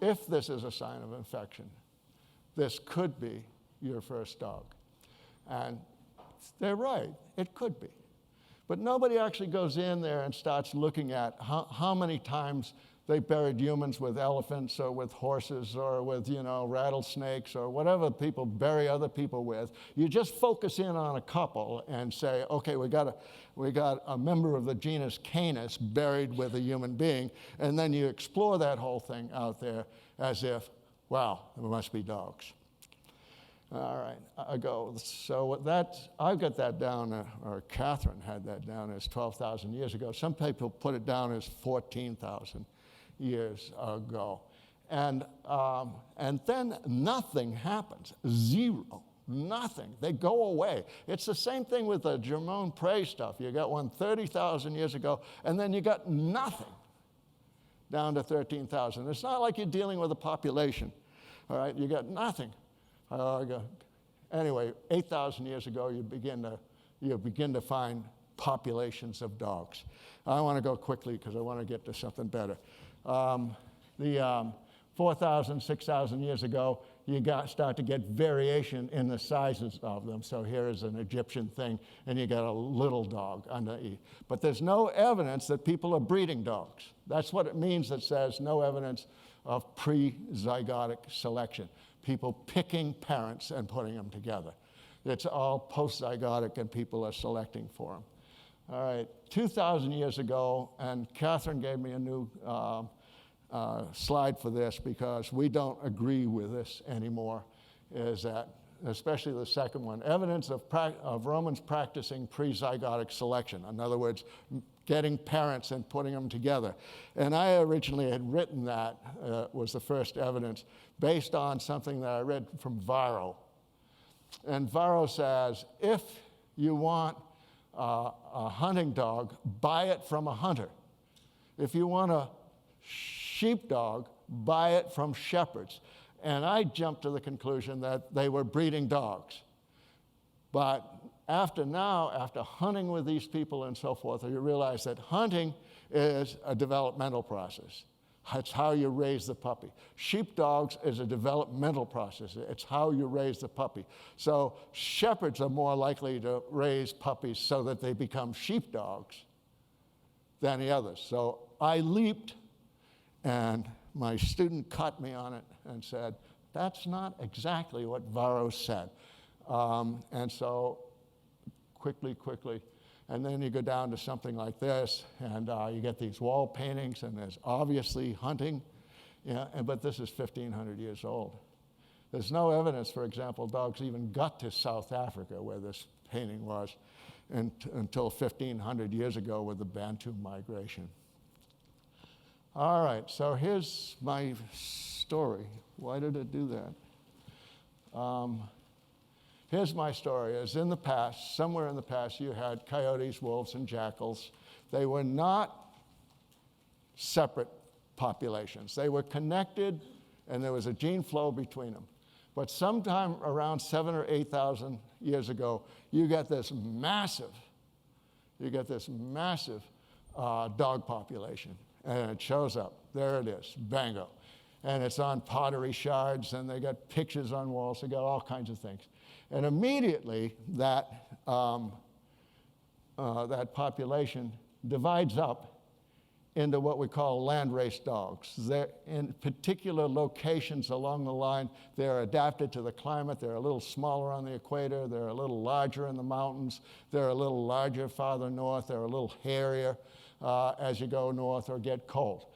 If this is a sign of infection, this could be your first dog. And they're right, it could be. But nobody actually goes in there and starts looking at how many times they buried humans with elephants or with horses or with, rattlesnakes or whatever people bury other people with. You just focus in on a couple and say, okay, we got a member of the genus Canis buried with a human being, and then you explore that whole thing out there as if, wow, there must be dogs. All right, so I've got that down, or Catherine had that down as 12,000 years ago. Some people put it down as 14,000 years ago. And then nothing happens, zero, nothing. They go away. It's the same thing with the Germain Prey stuff. You got one 30,000 years ago, and then you got nothing down to 13,000. It's not like you're dealing with a population, all right? You got nothing. Anyway, 8,000 years ago, you begin to find populations of dogs. I want to go quickly because I want to get to something better. 4,000, 6,000 years ago, you start to get variation in the sizes of them. So here is an Egyptian thing, and you got a little dog underneath. But there's no evidence that people are breeding dogs. That's what it means that says no evidence of pre-zygotic selection. People picking parents and putting them together. It's all post-zygotic, and people are selecting for them. All right, 2,000 years ago, and Catherine gave me a new slide for this because we don't agree with this anymore, is that, especially the second one, evidence of Romans practicing pre-zygotic selection. In other words, getting parents and putting them together. And I originally had written that, was the first evidence, based on something that I read from Varro. And Varro says, if you want a hunting dog, buy it from a hunter. If you want a sheepdog, buy it from shepherds. And I jumped to the conclusion that they were breeding dogs. But after hunting with these people and so forth, you realize that hunting is a developmental process. It's how you raise the puppy. Sheepdogs is a developmental process. It's how you raise the puppy. So shepherds are more likely to raise puppies so that they become sheepdogs than the others. So I leaped, and my student caught me on it and said, that's not exactly what Varro said. And so quickly, and then you go down to something like this, and you get these wall paintings, and there's obviously hunting, but this is 1,500 years old. There's no evidence, for example, dogs even got to South Africa, where this painting was, until 1,500 years ago with the Bantu migration. All right, so here's my story. Why did it do that? Here's my story. As in the past, somewhere in the past, you had coyotes, wolves, and jackals. They were not separate populations. They were connected, and there was a gene flow between them. But sometime around 7,000 or 8,000 years ago, you get this massive dog population, and it shows up. There it is, bango. And it's on pottery shards, and they got pictures on walls. They got all kinds of things. And immediately, that population divides up into what we call landrace dogs. They're in particular locations along the line. They're adapted to the climate. They're a little smaller on the equator. They're a little larger in the mountains. They're a little larger farther north. They're a little hairier as you go north or get cold.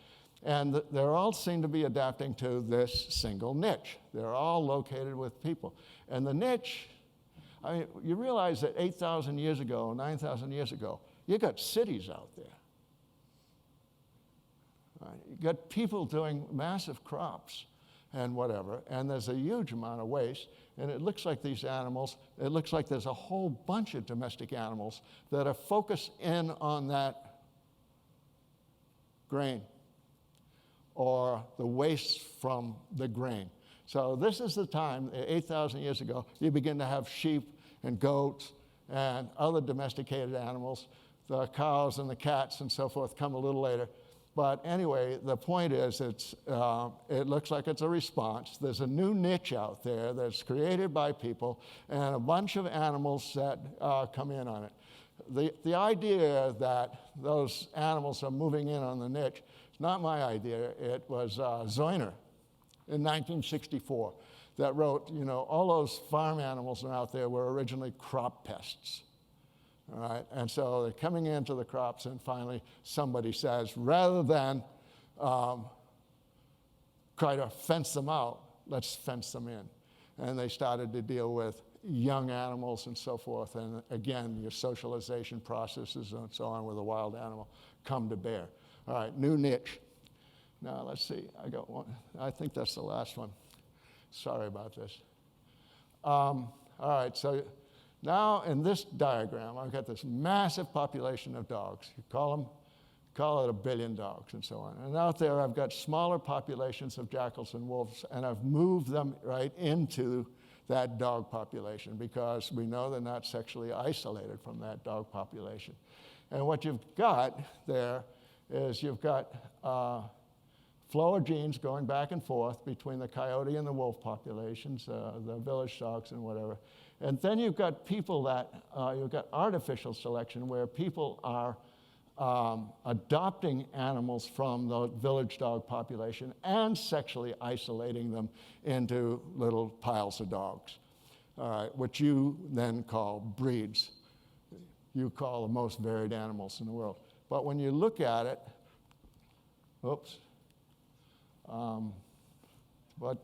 And they all seem to be adapting to this single niche. They're all located with people. And the niche, I mean, you realize that 8,000 years ago, 9,000 years ago, you got cities out there. Right? You got people doing massive crops and whatever, and there's a huge amount of waste, and it looks like these animals, it looks like there's a whole bunch of domestic animals that are focused in on that grain or the waste from the grain. So this is the time, 8,000 years ago, you begin to have sheep and goats and other domesticated animals. The cows and the cats and so forth come a little later. But anyway, the point is it looks like it's a response. There's a new niche out there that's created by people and a bunch of animals that come in on it. The idea that those animals are moving in on the niche is not my idea. It was Zoyner in 1964 that wrote, you know, all those farm animals out there were originally crop pests. All right, and so they're coming into the crops, and finally somebody says, rather than try to fence them out, let's fence them in. And they started to deal with young animals and so forth, and again, your socialization processes and so on with a wild animal come to bear. All right, new niche. Now let's see, I got one. I think that's the last one. Sorry about this. All right, so now in this diagram, I've got this massive population of dogs. You call it 1 billion dogs and so on. And out there, I've got smaller populations of jackals and wolves, and I've moved them right into that dog population because we know they're not sexually isolated from that dog population. And what you've got there is you've got flow of genes going back and forth between the coyote and the wolf populations, the village dogs and whatever. And then you've got people that, you've got artificial selection where people are adopting animals from the village dog population and sexually isolating them into little piles of dogs, all right, which you then call breeds. You call the most varied animals in the world. But when you look at it, oops, what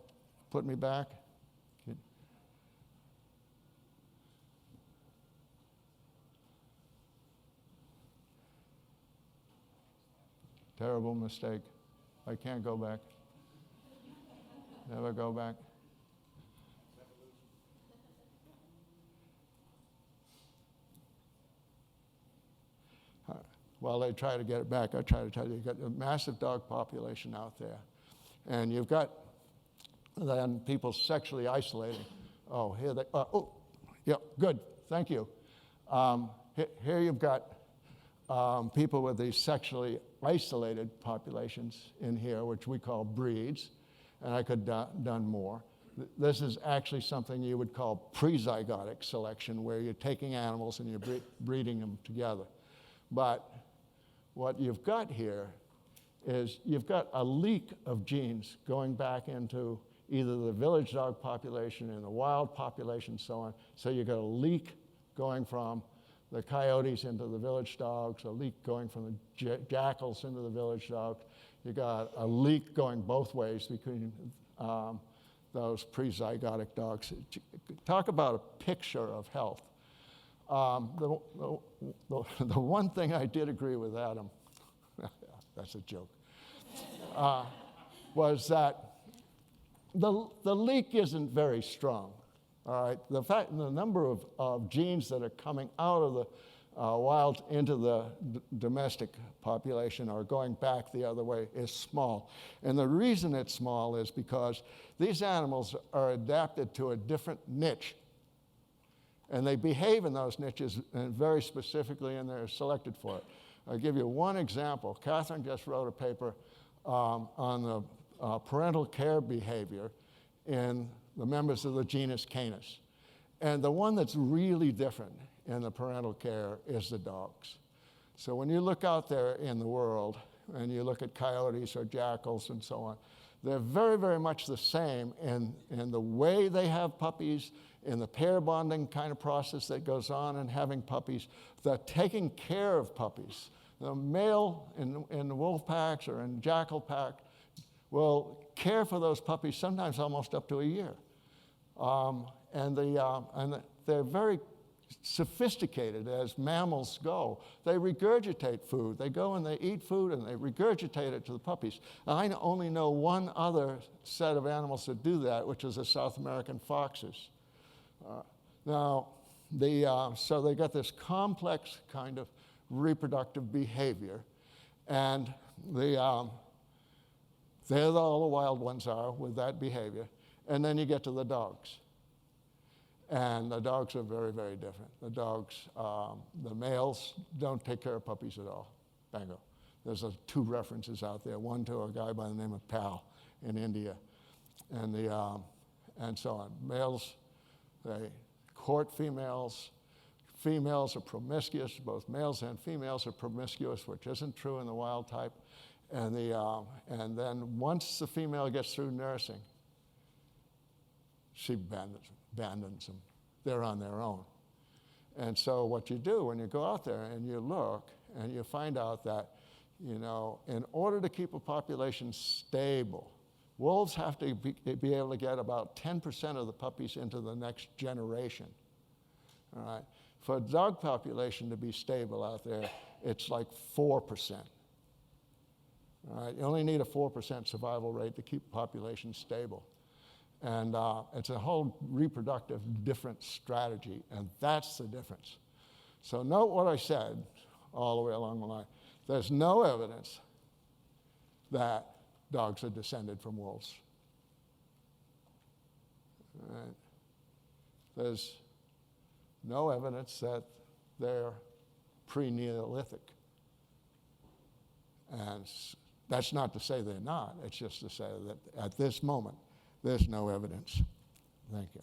put me back? Terrible mistake. I can't go back. Never go back. While they try to get it back, I try to tell you, you've got a massive dog population out there. And you've got then people sexually isolating. Oh, here they, yeah, good, thank you. Here you've got people with these sexually isolated populations in here, which we call breeds, and I could have done more. This is actually something you would call prezygotic selection, where you're taking animals and you're breeding them together. But what you've got here is you've got a leak of genes going back into either the village dog population and the wild population and so on. So you've got a leak going from the coyotes into the village dogs, a leak going from the jackals into the village dogs. You got a leak going both ways between those prezygotic dogs. Talk about a picture of health. The one thing I did agree with Adam, that's a joke, was that the leak isn't very strong. All right, the number of genes that are coming out of the wild into the domestic population or going back the other way is small. And the reason it's small is because these animals are adapted to a different niche. And they behave in those niches very specifically, and they're selected for it. I'll give you one example. Catherine just wrote a paper on the parental care behavior in the members of the genus Canis. And the one that's really different in the parental care is the dogs. So when you look out there in the world and you look at coyotes or jackals and so on, they're very, very much the same in the way they have puppies, in the pair bonding kind of process that goes on in having puppies, the taking care of puppies. The male in the wolf packs or in jackal pack will care for those puppies sometimes almost up to a year. They're very sophisticated as mammals go. They regurgitate food. They go and they eat food and they regurgitate it to the puppies. I only know one other set of animals that do that, which is the South American foxes. So they got this complex kind of reproductive behavior, and they're all the wild ones are with that behavior. And then you get to the dogs. And the dogs are very, very different. The dogs, the males don't take care of puppies at all. Bango. There's two references out there, one to a guy by the name of Pal in India, and so on. Males, they court females. Females are promiscuous. Both males and females are promiscuous, which isn't true in the wild type. And then once the female gets through nursing, she abandons them. They're on their own. And so what you do when you go out there and you look and you find out that, in order to keep a population stable, wolves have to be able to get about 10% of the puppies into the next generation. All right? For a dog population to be stable out there, it's like 4%. All right? You only need a 4% survival rate to keep populations stable. And it's a whole reproductive different strategy, and that's the difference. So note what I said all the way along the line. There's no evidence that dogs are descended from wolves. All right? There's no evidence that they're pre-Neolithic. And that's not to say they're not. It's just to say that at this moment, there's no evidence. Thank you.